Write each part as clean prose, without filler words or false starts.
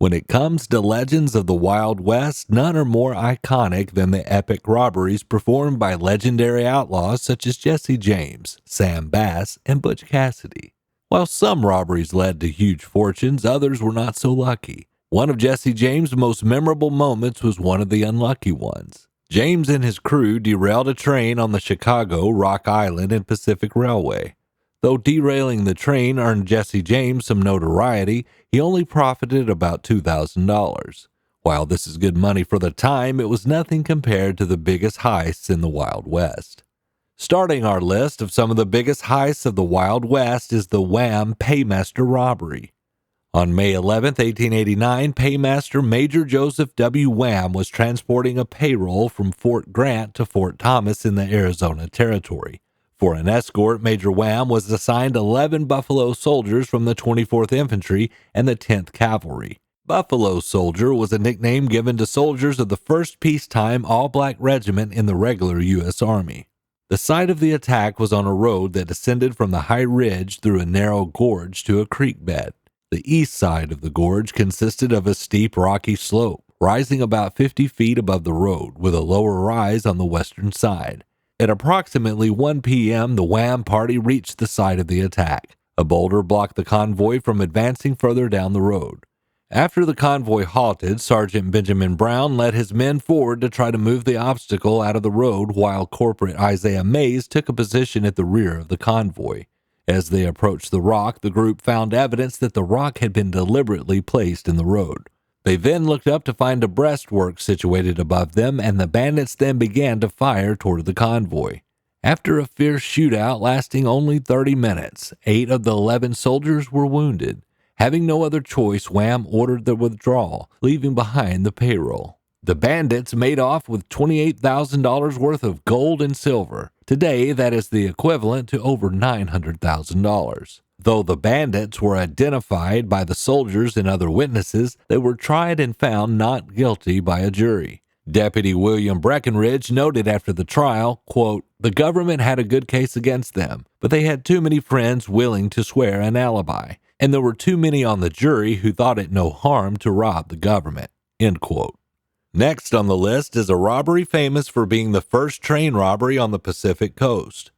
When it comes to legends of the Wild West, none are more iconic than the epic robberies performed by legendary outlaws such as Jesse James, Sam Bass, and Butch Cassidy. While some robberies led to huge fortunes, others were not so lucky. One of Jesse James' most memorable moments was one of the unlucky ones. James and his crew derailed a train on the Chicago, Rock Island, and Pacific Railway. Though derailing the train earned Jesse James some notoriety, he only profited about $2,000. While this is good money for the time, it was nothing compared to the biggest heists in the Wild West. Starting our list of some of the biggest heists of the Wild West is the Wham paymaster robbery. On May 11, 1889, paymaster Major Joseph W. Wham was transporting a payroll from Fort Grant to Fort Thomas in the Arizona Territory. For an escort, Major Wham was assigned 11 Buffalo soldiers from the 24th Infantry and the 10th Cavalry. Buffalo Soldier was a nickname given to soldiers of the 1st Peacetime All-Black Regiment in the regular U.S. Army. The site of the attack was on a road that descended from the high ridge through a narrow gorge to a creek bed. The east side of the gorge consisted of a steep rocky slope, rising about 50 feet above the road, with a lower rise on the western side. At approximately 1 p.m., the Wham party reached the site of the attack. A boulder blocked the convoy from advancing further down the road. After the convoy halted, Sergeant Benjamin Brown led his men forward to try to move the obstacle out of the road, while Corporal Isaiah Mays took a position at the rear of the convoy. As they approached the rock, the group found evidence that the rock had been deliberately placed in the road. They then looked up to find a breastwork situated above them, and the bandits then began to fire toward the convoy. After a fierce shootout lasting only 30 minutes, 8 of the 11 soldiers were wounded. Having no other choice, Wham ordered the withdrawal, leaving behind the payroll. The bandits made off with $28,000 worth of gold and silver. Today, that is the equivalent to over $900,000. Though the bandits were identified by the soldiers and other witnesses, they were tried and found not guilty by a jury. Deputy William Breckinridge noted after the trial, quote, "The government had a good case against them, but they had too many friends willing to swear an alibi, and there were too many on the jury who thought it no harm to rob the government." End quote. Next on the list is a robbery famous for being the first train robbery on the Pacific Coast.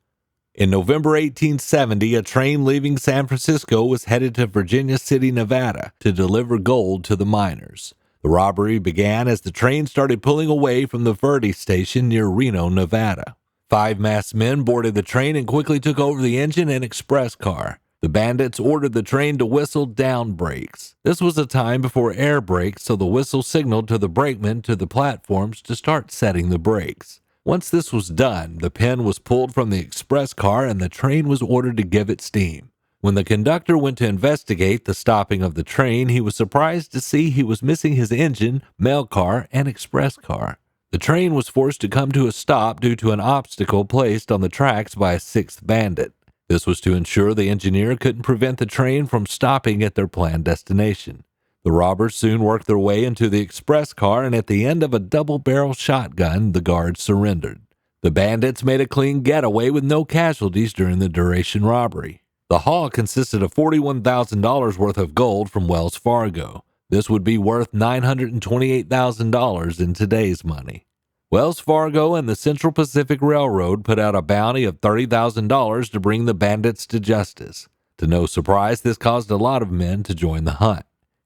In November 1870, a train leaving San Francisco was headed to Virginia City, Nevada, to deliver gold to the miners. The robbery began as the train started pulling away from the Verde station near Reno, Nevada. 5 masked men boarded the train and quickly took over the engine and express car. The bandits ordered the train to whistle down brakes. This was a time before air brakes, so the whistle signaled to the brakemen to the platforms to start setting the brakes. Once this was done, the pin was pulled from the express car and the train was ordered to give it steam. When the conductor went to investigate the stopping of the train, he was surprised to see he was missing his engine, mail car, and express car. The train was forced to come to a stop due to an obstacle placed on the tracks by a 6th bandit. This was to ensure the engineer couldn't prevent the train from stopping at their planned destination. The robbers soon worked their way into the express car, and at the end of a double-barrel shotgun, the guards surrendered. The bandits made a clean getaway with no casualties during the duration robbery. The haul consisted of $41,000 worth of gold from Wells Fargo. This would be worth $928,000 in today's money. Wells Fargo and the Central Pacific Railroad put out a bounty of $30,000 to bring the bandits to justice. To no surprise, this caused a lot of men to join the hunt.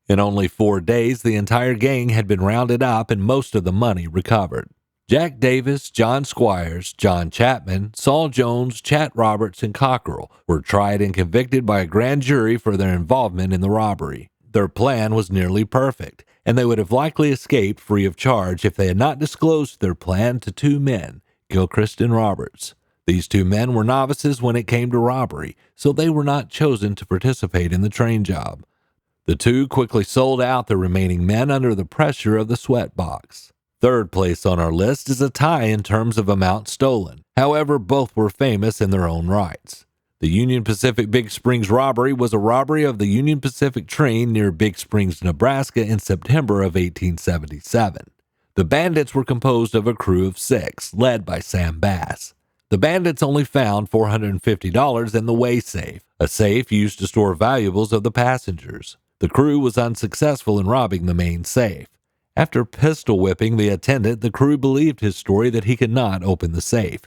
In only 4 days, the entire gang had been rounded up and most of the money recovered. Jack Davis, John Squires, John Chapman, Saul Jones, Chat Roberts, and Cockrell were tried and convicted by a grand jury for their involvement in the robbery. Their plan was nearly perfect, and they would have likely escaped free of charge if they had not disclosed their plan to 2 men, Gilchrist and Roberts. These 2 men were novices when it came to robbery, so they were not chosen to participate in the train job. The 2 quickly sold out the remaining men under the pressure of the sweat box. Third place on our list is a tie in terms of amount stolen. However, both were famous in their own rights. The Union Pacific Big Springs robbery was a robbery of the Union Pacific train near Big Springs, Nebraska in September of 1877. The bandits were composed of a crew of 6, led by Sam Bass. The bandits only found $450 in the way safe, a safe used to store valuables of the passengers. The crew was unsuccessful in robbing the main safe. After pistol whipping the attendant, the crew believed his story that he could not open the safe.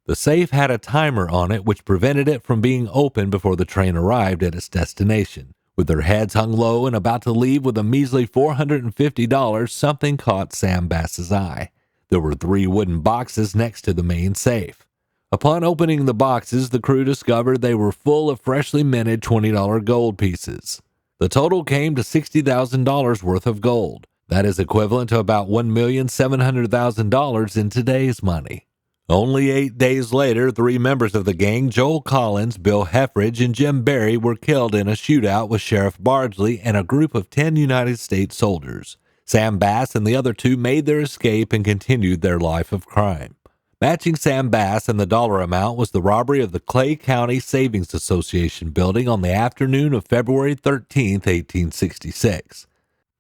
The safe had a timer on it which prevented it from being opened before the train arrived at its destination. With their heads hung low and about to leave with a measly $450, something caught Sam Bass's eye. There were 3 wooden boxes next to the main safe. Upon opening the boxes, the crew discovered they were full of freshly minted $20 gold pieces. The total came to $60,000 worth of gold. That is equivalent to about $1,700,000 in today's money. Only 8 days later, 3 members of the gang, Joel Collins, Bill Heffridge, and Jim Berry, were killed in a shootout with Sheriff Bardsley and a group of 10 United States soldiers. Sam Bass and the other 2 made their escape and continued their life of crime. Matching Sam Bass and the dollar amount was the robbery of the Clay County Savings Association building on the afternoon of February 13, 1866.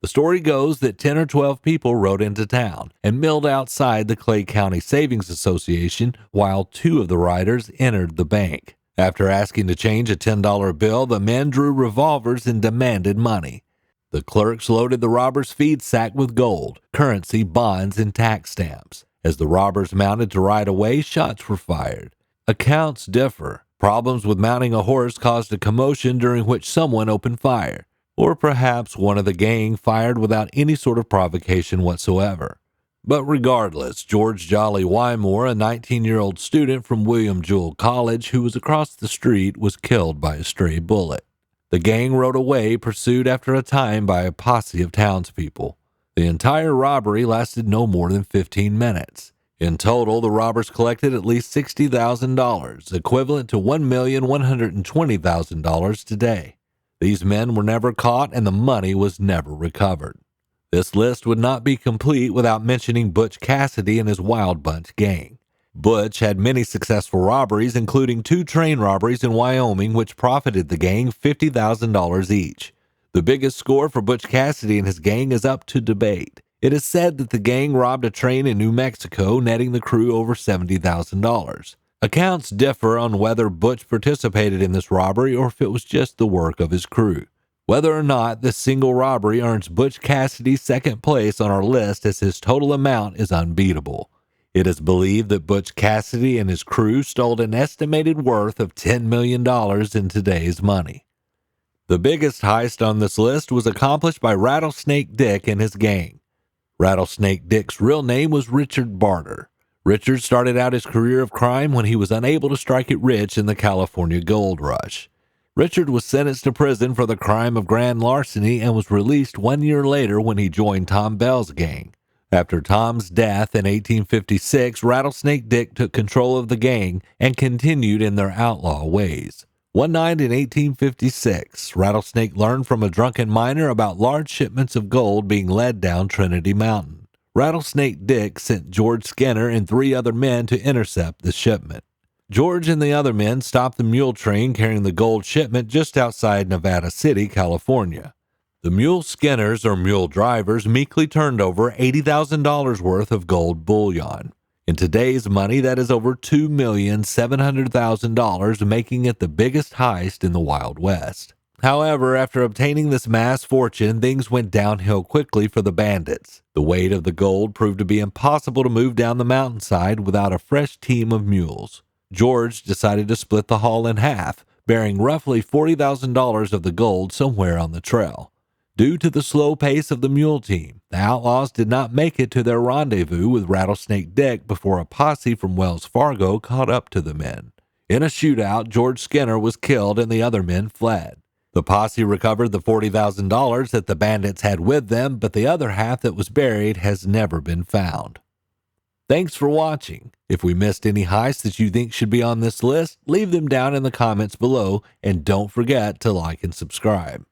The story goes that 10 or 12 people rode into town and milled outside the Clay County Savings Association while 2 of the riders entered the bank. After asking to change a $10 bill, the men drew revolvers and demanded money. The clerks loaded the robbers' feed sack with gold, currency, bonds, and tax stamps. As the robbers mounted to ride away, shots were fired. Accounts differ. Problems with mounting a horse caused a commotion during which someone opened fire. Or perhaps one of the gang fired without any sort of provocation whatsoever. But regardless, George Jolly Wymore, a 19-year-old student from William Jewell College who was across the street, was killed by a stray bullet. The gang rode away, pursued after a time by a posse of townspeople. The entire robbery lasted no more than 15 minutes. In total, the robbers collected at least $60,000, equivalent to $1,120,000 today. These men were never caught and the money was never recovered. This list would not be complete without mentioning Butch Cassidy and his Wild Bunch gang. Butch had many successful robberies, including 2 train robberies in Wyoming, which profited the gang $50,000 each. The biggest score for Butch Cassidy and his gang is up to debate. It is said that the gang robbed a train in New Mexico, netting the crew over $70,000. Accounts differ on whether Butch participated in this robbery or if it was just the work of his crew. Whether or not this single robbery earns Butch Cassidy second place on our list, as his total amount is unbeatable. It is believed that Butch Cassidy and his crew stole an estimated worth of $10 million in today's money. The biggest heist on this list was accomplished by Rattlesnake Dick and his gang. Rattlesnake Dick's real name was Richard Barter. Richard started out his career of crime when he was unable to strike it rich in the California gold rush. Richard was sentenced to prison for the crime of grand larceny and was released 1 year later when he joined Tom Bell's gang. After Tom's death in 1856, Rattlesnake Dick took control of the gang and continued in their outlaw ways. One night in 1856, Rattlesnake learned from a drunken miner about large shipments of gold being led down Trinity Mountain. Rattlesnake Dick sent George Skinner and 3 other men to intercept the shipment. George and the other men stopped the mule train carrying the gold shipment just outside Nevada City, California. The mule skinners, or mule drivers, meekly turned over $80,000 worth of gold bullion. In today's money, that is over $2,700,000, making it the biggest heist in the Wild West. However, after obtaining this mass fortune, things went downhill quickly for the bandits. The weight of the gold proved to be impossible to move down the mountainside without a fresh team of mules. George decided to split the haul in half, bearing roughly $40,000 of the gold somewhere on the trail. Due to the slow pace of the mule team, the outlaws did not make it to their rendezvous with Rattlesnake Dick before a posse from Wells Fargo caught up to the men. In a shootout, George Skinner was killed and the other men fled. The posse recovered the $40,000 that the bandits had with them, but the other half that was buried has never been found. Thanks for watching. If we missed any heists that you think should be on this list, leave them down in the comments below, and don't forget to like and subscribe.